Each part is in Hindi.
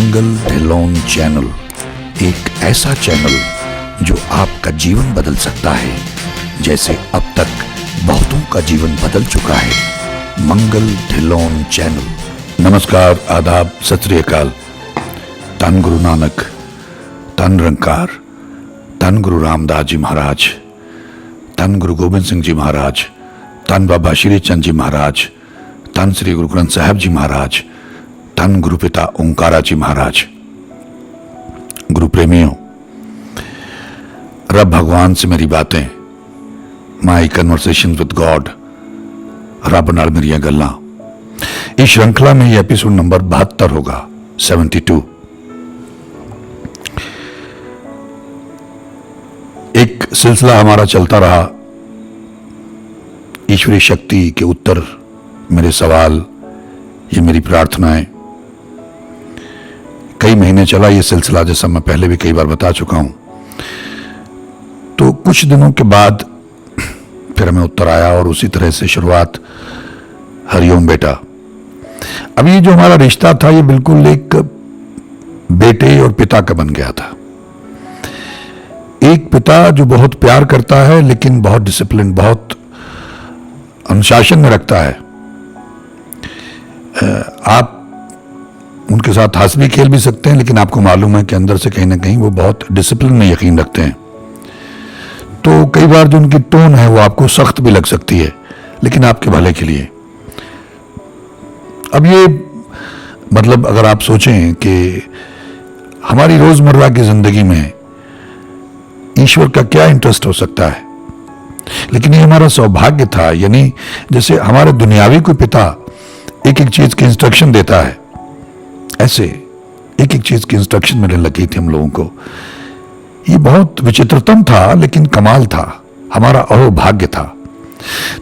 मंगल ढिल्लोन चैनल एक ऐसा चैनल जो आपका जीवन बदल सकता है, जैसे अब तक बहुतों का जीवन बदल चुका है। मंगल ढिल्लोन चैनल। नमस्कार, आदाब, सत श्री अकाल। धन गुरु नानक, धन निरंकार, धन गुरु रामदास जी महाराज, धन गुरु गोबिंद सिंह जी महाराज, धन बाबा श्री चंद जी महाराज, धन श्री गुरु ग्रंथ साहब जी महाराज, धन गुरु पिता ओंकारा जी महाराज। गुरु प्रेमियों, रब भगवान से मेरी बातें, माई कन्वर्सेशन विद गॉड, रब नाल मेरिया गल्लां। इस श्रृंखला में यह एपिसोड नंबर 72 होगा, 72। एक सिलसिला हमारा चलता रहा, ईश्वरीय शक्ति के उत्तर, मेरे सवाल, ये मेरी प्रार्थनाएं। कई महीने चला ये सिलसिला, जैसा मैं पहले भी कई बार बता चुका हूं। तो कुछ दिनों के बाद फिर हमें उत्तर आया और उसी तरह से शुरुआत, हरिओम बेटा। अब ये जो हमारा रिश्ता था, ये बिल्कुल एक बेटे और पिता का बन गया था। एक पिता जो बहुत प्यार करता है, लेकिन बहुत डिसिप्लिन, बहुत अनुशासन में रखता है। आप उनके साथ हंस भी खेल भी सकते हैं, लेकिन आपको मालूम है कि अंदर से कहीं ना कहीं वो बहुत डिसिप्लिन में यकीन रखते हैं। तो कई बार जो उनकी टोन है वो आपको सख्त भी लग सकती है, लेकिन आपके भले के लिए। अब ये मतलब अगर आप सोचें कि हमारी रोजमर्रा की जिंदगी में ईश्वर का क्या इंटरेस्ट हो सकता है, लेकिन ये हमारा सौभाग्य था। यानी जैसे हमारे दुनियावी कोई पिता एक एक चीज की इंस्ट्रक्शन देता है, ऐसे एक एक चीज की इंस्ट्रक्शन मिलने लगी थी हम लोगों को। ये बहुत विचित्रतम था, लेकिन कमाल था, हमारा अहोभाग्य था।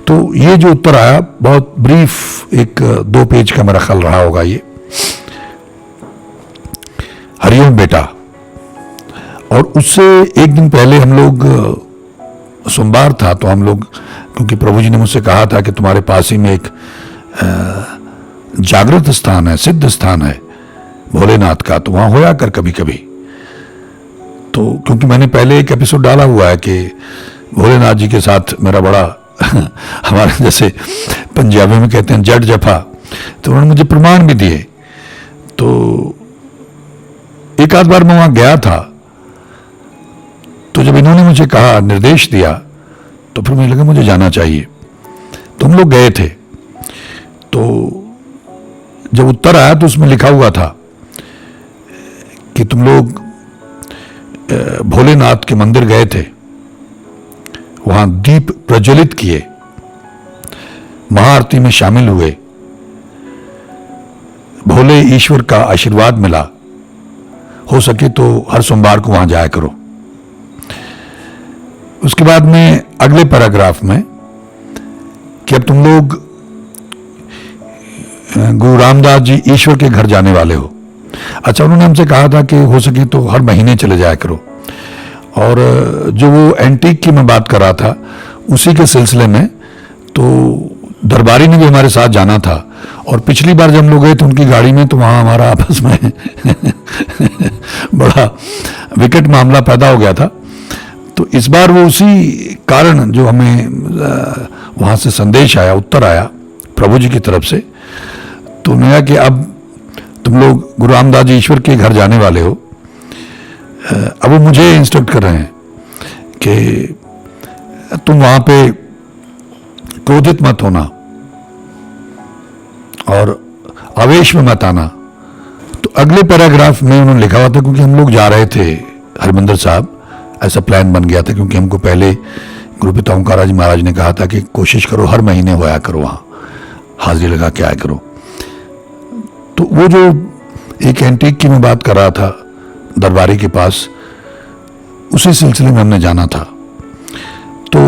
तो ये जो उत्तर आया, बहुत ब्रीफ, एक 2 पेज का मेरा ख्याल रहा होगा ये। हरिओम बेटा। और उससे एक दिन पहले हम लोग, सोमवार था, तो हम लोग, क्योंकि प्रभु जी ने मुझसे कहा था कि तुम्हारे पास ही में एक जागृत स्थान है, सिद्ध स्थान है भोलेनाथ का, तो वहां होया कर कभी कभी। तो क्योंकि मैंने पहले एक एपिसोड डाला हुआ है कि भोलेनाथ जी के साथ मेरा बड़ा हमारे जैसे पंजाबी में कहते हैं जट जफा, तो उन्होंने मुझे प्रमाण भी दिए। तो एक आध बार मैं वहां गया था, तो जब इन्होंने मुझे कहा, निर्देश दिया, तो फिर मुझे लगा मुझे जाना चाहिए। तो हम लोग गए थे। तो जब उत्तर आया तो उसमें लिखा हुआ था कि तुम लोग भोलेनाथ के मंदिर गए थे, वहां दीप प्रज्वलित किए, महाआरती में शामिल हुए, भोले ईश्वर का आशीर्वाद मिला, हो सके तो हर सोमवार को वहां जाया करो। उसके बाद में अगले पैराग्राफ में कि अब तुम लोग गुरु रामदास जी ईश्वर के घर जाने वाले हो। अच्छा, उन्होंने हमसे कहा था कि हो सके तो हर महीने चले जाया करो। और जो वो एंटीक की मैं बात कर रहा था, उसी के सिलसिले में तो दरबारी ने भी हमारे साथ जाना था। और पिछली बार जब हम लोग गए थे उनकी गाड़ी में, तो वहाँ हमारा आपस में बड़ा विकट मामला पैदा हो गया था। तो इस बार वो उसी कारण, जो हमें वहाँ से संदेश आया, उत्तर आया प्रभु जी की तरफ से, तो उन्होंने कहा कि अब तुम लोग गुरु रामदास जी ईश्वर के घर जाने वाले हो। अब वो मुझे इंस्ट्रक्ट कर रहे हैं कि तुम वहां पे क्रोधित मत होना और आवेश में मत आना। तो अगले पैराग्राफ में उन्होंने लिखा हुआ था, क्योंकि हम लोग जा रहे थे हरमंदिर साहब, ऐसा प्लान बन गया था, क्योंकि हमको पहले गुरु पिता ओंकारा जी महाराज ने कहा था कि कोशिश करो हर महीने होया करो, वहां हाजिरी लगा के आया करो। तो वो जो एक एंटीक की मैं बात कर रहा था दरबारी के पास, उसी सिलसिले में हमने जाना था। तो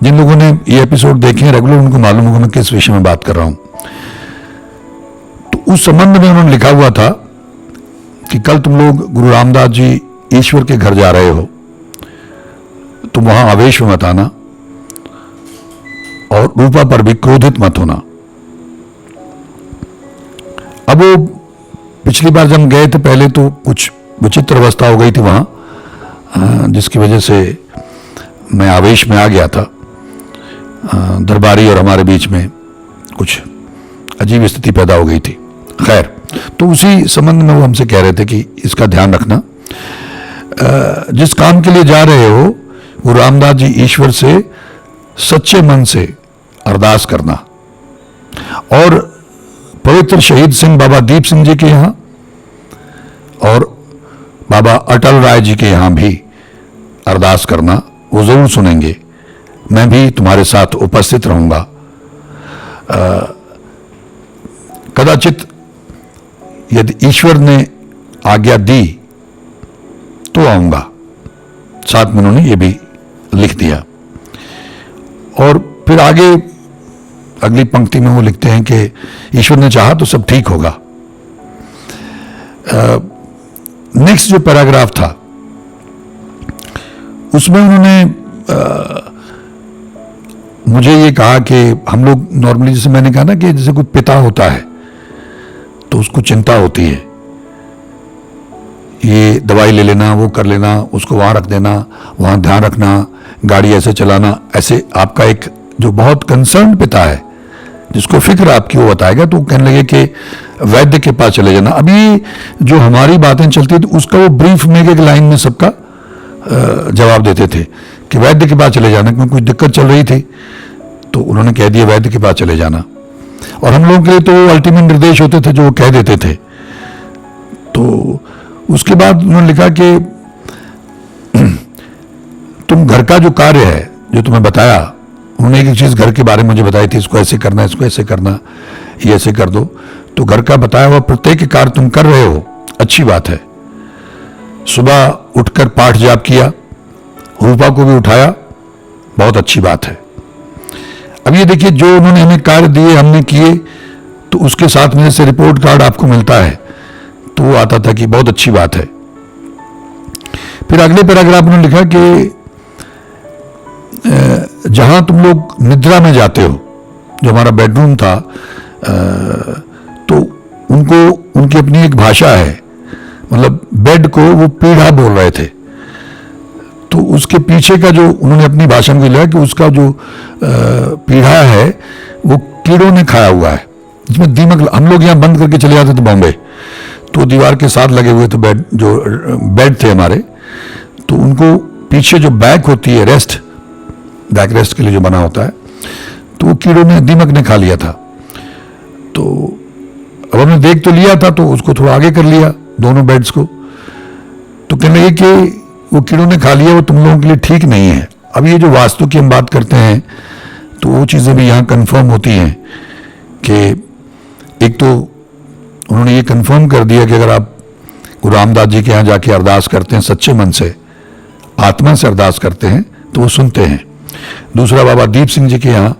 जिन लोगों ने ये एपिसोड देखे हैं रेगुलर, उनको मालूम होगा मैं किस विषय में बात कर रहा हूं। तो उस संबंध में उन्होंने लिखा हुआ था कि कल तुम लोग गुरु रामदास जी ईश्वर के घर जा रहे हो, तुम वहां आवेश में मत आना और रूपा पर भी क्रोधित मत होना। अब वो पिछली बार जब गए थे पहले तो कुछ विचित्र अवस्था हो गई थी वहाँ, जिसकी वजह से मैं आवेश में आ गया था। दरबारी और हमारे बीच में कुछ अजीब स्थिति पैदा हो गई थी। खैर, तो उसी संबंध में वो हमसे कह रहे थे कि इसका ध्यान रखना, जिस काम के लिए जा रहे हो वो रामदास जी ईश्वर से सच्चे मन से अरदास करना, और पवित्र शहीद सिंह बाबा दीप सिंह जी के यहाँ और बाबा अटल राय जी के यहाँ भी अरदास करना, वो जरूर सुनेंगे। मैं भी तुम्हारे साथ उपस्थित रहूंगा। कदाचित यदि ईश्वर ने आज्ञा दी तो आऊंगा। साथ में उन्होंने ये भी लिख दिया। और फिर आगे अगली पंक्ति में वो लिखते हैं कि ईश्वर ने चाहा तो सब ठीक होगा। नेक्स्ट जो पैराग्राफ था उसमें उन्होंने मुझे ये कहा कि हम लोग नॉर्मली, जैसे मैंने कहा ना कि जैसे कोई पिता होता है तो उसको चिंता होती है, ये दवाई ले लेना, वो कर लेना, उसको वहाँ रख देना, वहाँ ध्यान रखना, गाड़ी ऐसे चलाना, ऐसे आपका एक जो बहुत कंसर्न पिता है जिसको फिक्र आपकी वो बताएगा, तो कहने लगे कि वैद्य के पास चले जाना। अभी जो हमारी बातें चलती थी उसका वो ब्रीफ में एक लाइन में सबका जवाब देते थे कि वैद्य के पास चले जाना, क्योंकि कुछ दिक्कत चल रही थी तो उन्होंने कह दिया वैद्य के पास चले जाना। और हम लोगों के लिए तो वो अल्टीमेट निर्देश होते थे जो वो कह देते थे। तो उसके बाद उन्होंने लिखा कि तुम घर का जो कार्य है जो तुम्हें बताया, उन्होंने एक चीज घर के बारे में मुझे बताई थी, इसको ऐसे करना, इसको ऐसे करना, ये ऐसे कर दो। तो घर का बताया हुआ प्रत्येक कार्य तुम कर रहे हो, अच्छी बात है। सुबह उठकर पाठ जाप किया, रूपा को भी उठाया, बहुत अच्छी बात है। अब ये देखिए, जो उन्होंने हमें कार्य दिए हमने किए, तो उसके साथ में से रिपोर्ट कार्ड आपको मिलता है, तो वो आता था कि बहुत अच्छी बात है। फिर अगले पैराग्राफ में लिखा कि जहां तुम लोग निद्रा में जाते हो, जो हमारा बेडरूम था, तो उनको उनकी अपनी एक भाषा है, मतलब बेड को वो पीढ़ा बोल रहे थे। तो उसके पीछे का जो उन्होंने अपनी भाषा में लिखा कि उसका जो पीढ़ा है वो कीड़ों ने खाया हुआ है, जिसमें दीमक। हम लोग यहाँ बंद करके चले जाते थे बॉम्बे, तो दीवार के साथ लगे हुए थे बेड, जो बेड थे हमारे, तो उनको पीछे जो बैक होती है, रेस्ट, बैक रेस्ट के लिए जो बना होता है, तो वो कीड़ों ने, दीमक ने खा लिया था। तो अब हमने देख तो लिया था, तो उसको थोड़ा आगे कर लिया दोनों बेड्स को। तो कहने लगे कि वो कीड़ों ने खा लिया, वो तुम लोगों के लिए ठीक नहीं है। अब ये जो वास्तु की हम बात करते हैं, तो वो चीज़ें भी यहाँ कंफर्म होती हैं कि एक तो उन्होंने ये कंफर्म कर दिया कि अगर आप गुरु रामदास जी के यहाँ जाके अरदास करते हैं, सच्चे मन से, आत्मा से अरदास करते हैं, तो वो सुनते हैं। दूसरा, बाबा दीप सिंह जी के यहाँ,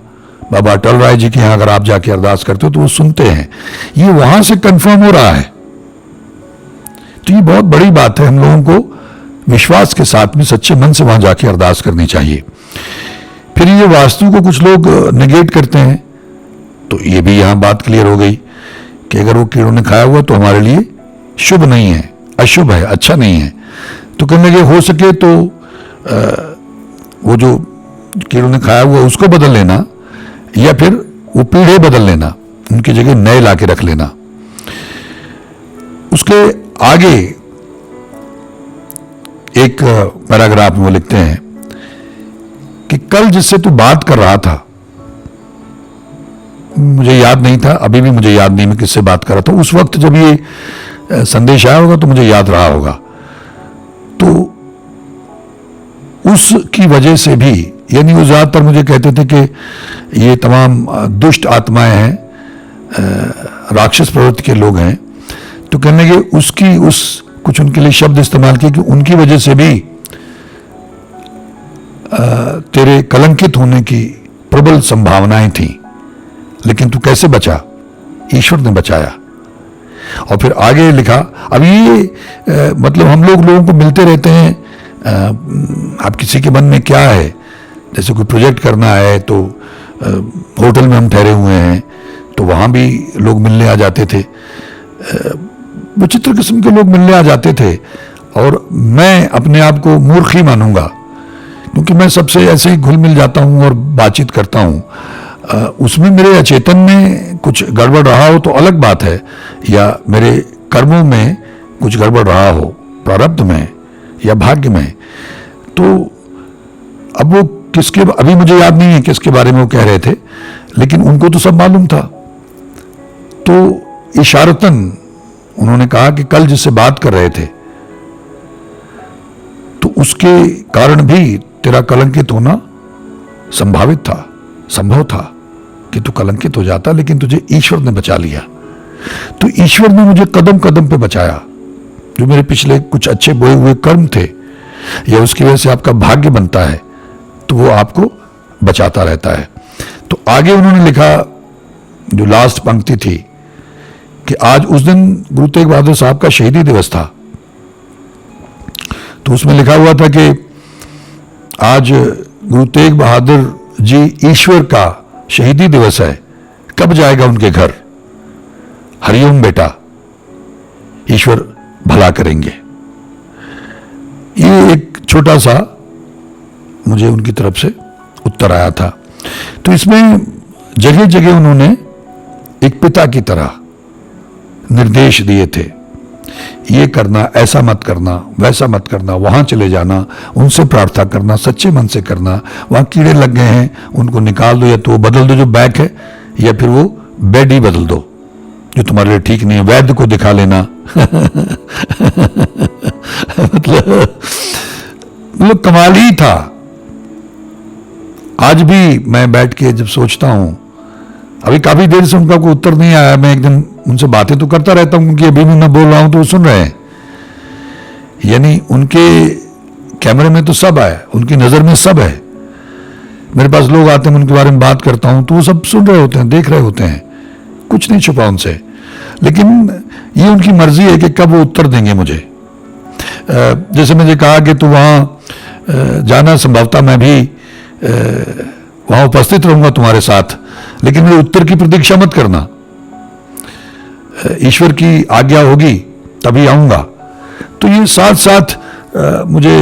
बाबा अटल राय जी के यहाँ अगर आप जाके अरदास करते हो तो वो सुनते हैं। ये वहां से कंफर्म हो रहा है। तो ये बहुत बड़ी बात है, हम लोगों को विश्वास के साथ में सच्चे मन से वहां जाके अरदास करनी चाहिए। फिर ये वास्तु को कुछ लोग नेगेट करते हैं, तो ये भी यहाँ बात क्लियर हो गई कि अगर वो कीड़ों ने खाया हुआ तो हमारे लिए शुभ नहीं है, अशुभ है, अच्छा नहीं है। तो कहने लगे हो सके तो वो जो कीड़ों ने खाया हुआ उसको बदल लेना, या फिर वो पीढ़े बदल लेना, उनकी जगह नए लाके रख लेना। उसके आगे एक पैराग्राफ में वो लिखते हैं कि कल जिससे तू बात कर रहा था, मुझे याद नहीं था, अभी भी मुझे याद नहीं मैं किससे बात कर रहा था। उस वक्त जब ये संदेश आया होगा तो मुझे याद रहा होगा। तो उसकी वजह से भी, यानी वो ज्यादातर मुझे कहते थे कि ये तमाम दुष्ट आत्माएं हैं, राक्षस प्रवृत्ति के लोग हैं। तो कहने लगे उसकी, उस कुछ उनके लिए शब्द इस्तेमाल किए कि उनकी वजह से भी तेरे कलंकित होने की प्रबल संभावनाएं थी, लेकिन तू कैसे बचा? ईश्वर ने बचाया। और फिर आगे लिखा, अब ये मतलब हम लोगों को मिलते रहते हैं। आप किसी के मन में क्या है, जैसे कोई प्रोजेक्ट करना है तो होटल में हम ठहरे हुए हैं, तो वहाँ भी लोग मिलने आ जाते थे। विचित्र किस्म के लोग मिलने आ जाते थे, और मैं अपने आप को मूर्ख ही मानूंगा क्योंकि मैं सबसे ऐसे ही घुल मिल जाता हूं और बातचीत करता हूं। उसमें मेरे अचेतन में कुछ गड़बड़ रहा हो तो अलग बात है, या मेरे कर्मों में कुछ गड़बड़ रहा हो, प्रारब्ध में या भाग्य में। तो अब वो किसके, अभी मुझे याद नहीं है किसके बारे में वो कह रहे थे, लेकिन उनको तो सब मालूम था। तो इशारतन उन्होंने कहा कि कल जिससे बात कर रहे थे तो उसके कारण भी तेरा कलंकित होना संभावित था, संभव था कि तू कलंकित हो जाता, लेकिन तुझे ईश्वर ने बचा लिया। तो ईश्वर ने मुझे कदम कदम पे बचाया। जो मेरे पिछले कुछ अच्छे बोए हुए कर्म थे या उसकी वजह से आपका भाग्य बनता है तो वो आपको बचाता रहता है। तो आगे उन्होंने लिखा, जो लास्ट पंक्ति थी, कि आज उस दिन गुरु तेग बहादुर साहब का शहीदी दिवस था। तो उसमें लिखा हुआ था कि आज गुरु तेग बहादुर जी ईश्वर का शहीदी दिवस है, कब जाएगा उनके घर? हरिओम बेटा, ईश्वर भला करेंगे। ये एक छोटा सा मुझे उनकी तरफ से उत्तर आया था। तो इसमें जगह जगह उन्होंने एक पिता की तरह निर्देश दिए थे, ये करना, ऐसा मत करना, वैसा मत करना, वहां चले जाना, उनसे प्रार्थना करना, सच्चे मन से करना, वहां कीड़े लग गए हैं उनको निकाल दो, या तो वो बदल दो जो बैक है, या फिर वो बेड ही बदल दो जो तुम्हारे लिए ठीक नहीं है, वैद्य को दिखा लेना। मतलब कमाल ही था। आज भी मैं बैठ के जब सोचता हूं, अभी काफी देर से उनका कोई उत्तर नहीं आया, मैं एक दिन उनसे बातें तो करता रहता हूं क्योंकि अभी भी मैं बोल रहा हूं तो वो सुन रहे हैं। यानी उनके कैमरे में तो सब है, उनकी नजर में सब है। मेरे पास लोग आते हैं, उनके बारे में बात करता हूं तो वो सब सुन रहे होते हैं, देख रहे होते हैं, कुछ नहीं छुपा उनसे। लेकिन ये उनकी मर्जी है कि कब वो उत्तर देंगे मुझे। जैसे मुझे कहा कि तू वहां जाना, संभवतः मैं भी वहां उपस्थित रहूंगा तुम्हारे साथ, लेकिन मेरे उत्तर की प्रतीक्षा मत करना, ईश्वर की आज्ञा होगी तभी आऊंगा। तो ये साथ साथ मुझे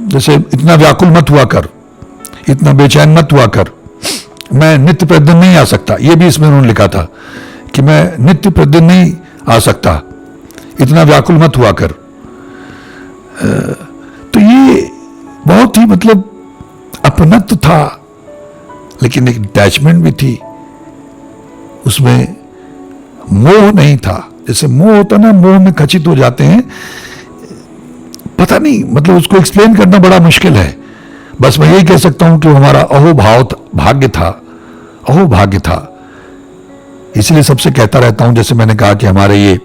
जैसे इतना व्याकुल मत हुआ कर, इतना बेचैन मत हुआ कर, मैं नित्य प्रतिदिन नहीं आ सकता। ये भी इसमें उन्होंने लिखा था कि मैं नित्य प्रतिदिन नहीं आ सकता, इतना व्याकुल मत हुआ कर। तो ये बहुत ही मतलब अपनत्व था, लेकिन एक अटैचमेंट भी थी उसमें, मोह नहीं था। जैसे मोह होता ना, मोह में खचित हो जाते हैं, पता नहीं, मतलब उसको एक्सप्लेन करना बड़ा मुश्किल है। बस मैं यही कह सकता हूं कि हमारा भाग्य था, अहो भाग्य था। इसलिए सबसे कहता रहता हूं, जैसे मैंने कहा कि हमारे ये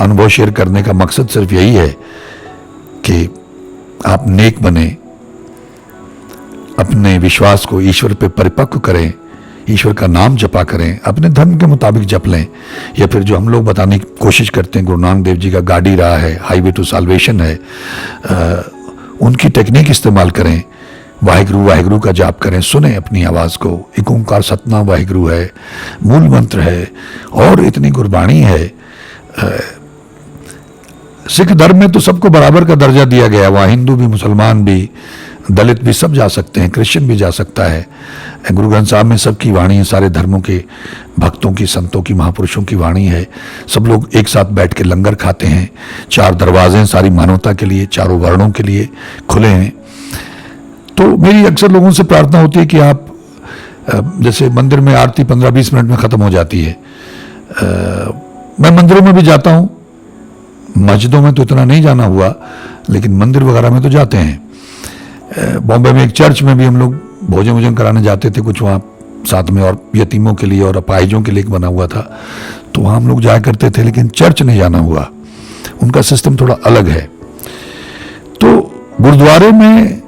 अनुभव शेयर करने का मकसद सिर्फ यही है कि आप नेक बने, अपने विश्वास को ईश्वर पे परिपक्व करें, ईश्वर का नाम जपा करें, अपने धर्म के मुताबिक जप लें, या फिर जो हम लोग बताने की कोशिश करते हैं, गुरु नानक देव जी का गाड़ी राह है, हाईवे टू साल्वेशन है, उनकी टेक्निक इस्तेमाल करें, वाहिगुरु वाहिगुरु का जाप करें, सुने अपनी आवाज़ को। एक ओंकार सतनाम वाहिगुरु है, मूल मंत्र है, और इतनी गुरबाणी है। सिख धर्म में तो सबको बराबर का दर्जा दिया गया, वहाँ हिंदू भी, मुसलमान भी, दलित भी, सब जा सकते हैं, क्रिश्चियन भी जा सकता है। गुरु ग्रंथ साहब में सबकी वाणी है, सारे धर्मों के भक्तों की, संतों की, महापुरुषों की वाणी है। सब लोग एक साथ बैठ के लंगर खाते हैं। 4 दरवाजे सारी मानवता के लिए, चारों वर्णों के लिए खुले हैं। तो मेरी अक्सर लोगों से प्रार्थना होती है कि आप, जैसे मंदिर में आरती 15-20 मिनट में ख़त्म हो जाती है, मैं मंदिरों में भी जाता हूँ, मस्जिदों में तो इतना नहीं जाना हुआ, लेकिन मंदिर वगैरह में तो जाते हैं। बॉम्बे में एक चर्च में भी हम लोग भोजन कराने जाते थे, कुछ वहाँ साथ में, और यतीमों के लिए और अपाहिजों के लिए एक बना हुआ था, तो वहाँ हम लोग जाया करते थे, लेकिन चर्च नहीं जाना हुआ। उनका सिस्टम थोड़ा अलग है। तो गुरुद्वारे में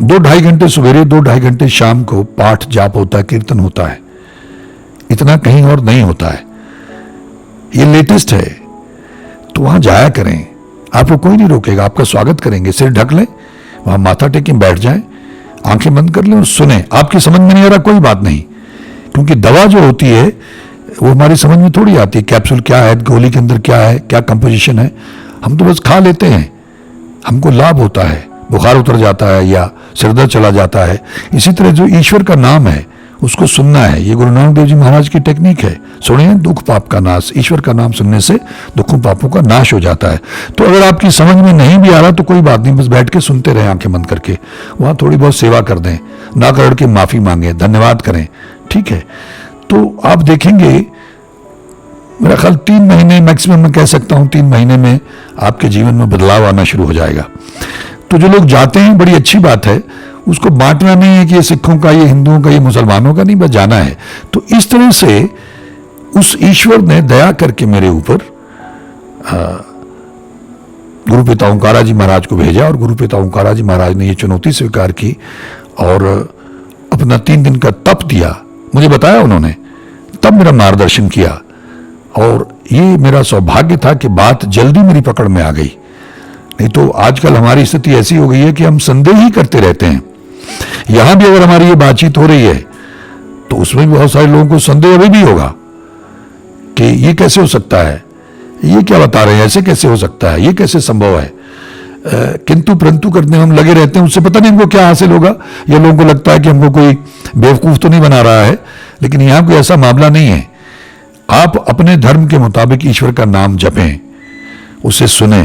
2-2.5 घंटे सवेरे, 2-2.5 घंटे शाम को पाठ जाप होता है, कीर्तन होता है। इतना कहीं और नहीं होता है, ये लेटेस्ट है। तो वहां जाया करें, आपको कोई नहीं रोकेगा, आपका स्वागत करेंगे, सिर ढक लें, वहां माथा टेकें, बैठ जाएं, आंखें बंद कर लें और सुने। आपकी समझ में नहीं आ रहा, कोई बात नहीं, क्योंकि दवा जो होती है वो हमारी समझ में थोड़ी आती है कैप्सूल क्या है, गोली के अंदर क्या है, क्या कंपोजिशन है। हम तो बस खा लेते हैं, हमको लाभ होता है, बुखार उतर जाता है या सिरदर्द चला जाता है। इसी तरह जो ईश्वर का नाम है उसको सुनना है, ये गुरु नानक देव जी महाराज की टेक्निक है। सुनिए, दुख पाप का नाश, ईश्वर का नाम सुनने से दुखों पापों का नाश हो जाता है। तो अगर आपकी समझ में नहीं भी आ रहा तो कोई बात नहीं, बस बैठ के सुनते रहें आंखें बंद करके, वहाँ थोड़ी बहुत सेवा कर दें, ना कर के माफ़ी मांगे, धन्यवाद करें, ठीक है। तो आप देखेंगे मेरा ख्याल 3 महीने मैक्सिमम, मैं कह सकता हूँ 3 महीने में आपके जीवन में बदलाव आना शुरू हो जाएगा। तो जो लोग जाते हैं बड़ी अच्छी बात है, उसको बांटना नहीं है कि ये सिखों का, ये हिंदुओं का, ये मुसलमानों का नहीं, बस जाना है। तो इस तरह से उस ईश्वर ने दया करके मेरे ऊपर गुरु पिता ओंकारा जी महाराज को भेजा और गुरु पिता ओंकारा जी महाराज ने ये चुनौती स्वीकार की और अपना 3 दिन का तप दिया। मुझे बताया उन्होंने, तब मेरा मार्गदर्शन किया और ये मेरा सौभाग्य था कि बात जल्दी मेरी पकड़ में आ गई। नहीं तो आजकल हमारी स्थिति ऐसी हो गई है कि हम संदेह ही करते रहते हैं। यहां भी अगर हमारी ये बातचीत हो रही है तो उसमें भी बहुत सारे लोगों को संदेह अभी भी होगा कि ये कैसे हो सकता है, ये क्या बता रहे हैं, ऐसे कैसे हो सकता है, ये कैसे संभव है। किंतु परंतु करने हम लगे रहते हैं, उससे पता नहीं हमको क्या हासिल होगा, या लोगों को लगता है कि हमको कोई बेवकूफ तो नहीं बना रहा है। लेकिन यहां कोई ऐसा मामला नहीं है। आप अपने धर्म के मुताबिक ईश्वर का नाम जपें, उसे सुने,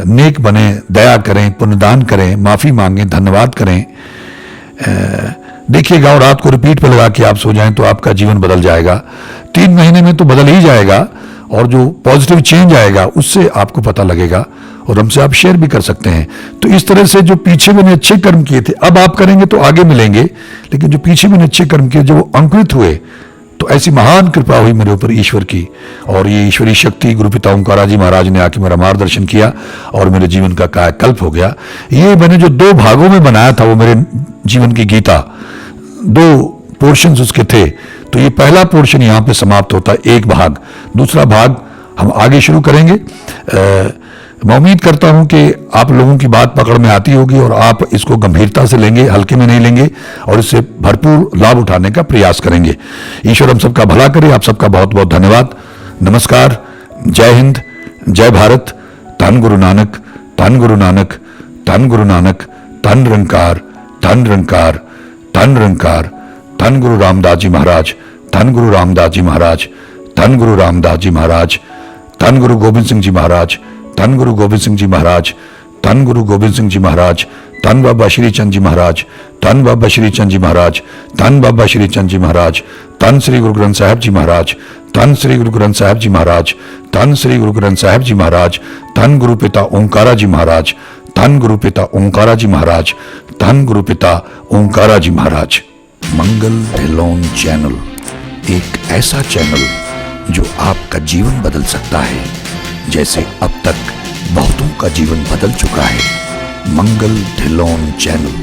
नेक बने, दया करें, पुण्यदान करें, माफी मांगें, धन्यवाद करें। देखिएगा और रात को रिपीट पे लगा के आप सो जाएं तो आपका जीवन बदल जाएगा। 3 महीने में तो बदल ही जाएगा और जो पॉजिटिव चेंज आएगा उससे आपको पता लगेगा और हमसे आप शेयर भी कर सकते हैं। तो इस तरह से जो पीछे मैंने अच्छे कर्म किए थे, अब आप करेंगे तो आगे मिलेंगे, लेकिन जो पीछे मैंने अच्छे कर्म किए जो अंकुरित हुए, तो ऐसी महान कृपा हुई मेरे ऊपर ईश्वर की। और ये ईश्वरी शक्ति गुरु पिता ओंकारा जी महाराज ने आके मेरा मार्गदर्शन किया और मेरे जीवन का कायाकल्प हो गया। ये मैंने जो 2 भागों में बनाया था, वो मेरे जीवन की गीता, 2 पोर्शंस उसके थे। तो ये पहला पोर्शन यहाँ पे समाप्त होता है, 1 भाग। दूसरा भाग हम आगे शुरू करेंगे। मैं उम्मीद करता हूं कि आप लोगों की बात पकड़ में आती होगी और आप इसको गंभीरता से लेंगे, हल्के में नहीं लेंगे और इससे भरपूर लाभ उठाने का प्रयास करेंगे। ईश्वर हम सबका भला करे। आप सबका बहुत बहुत धन्यवाद। नमस्कार, जय हिंद, जय भारत। धन गुरु नानक, धन गुरु नानक, धन गुरु नानक, धन निरंकार, धन निरंकार, धन निरंकार। धन गुरु रामदास जी महाराज, धन गुरु रामदास जी महाराज, धन गुरु रामदास जी महाराज, धन गुरु गोविंद सिंह जी महाराज, धन गुरु गोविंद सिंह जी महाराज, धन गुरु गोविंद सिंह जी महाराज, धन बाबा श्री चंद जी महाराज, धन बाबा श्री चंद जी महाराज, धन बाबा श्री चंद जी महाराज, धन श्री गुरु ग्रंथ साहिब जी महाराज, धन श्री गुरु ग्रंथ साहिब जी महाराज, धन श्री गुरु ग्रंथ साहिब जी महाराज, धन गुरु पिता ओंकारा जी महाराज, धन गुरु पिता ओंकारा जी महाराज, धन गुरु पिता ओंकारा जी महाराज। मंगल ढिल्लोन चैनल एक ऐसा चैनल जो आपका जीवन बदल सकता है, जैसे अब तक बहुतों का जीवन बदल चुका है। मंगल ढिल्लोन चैनल।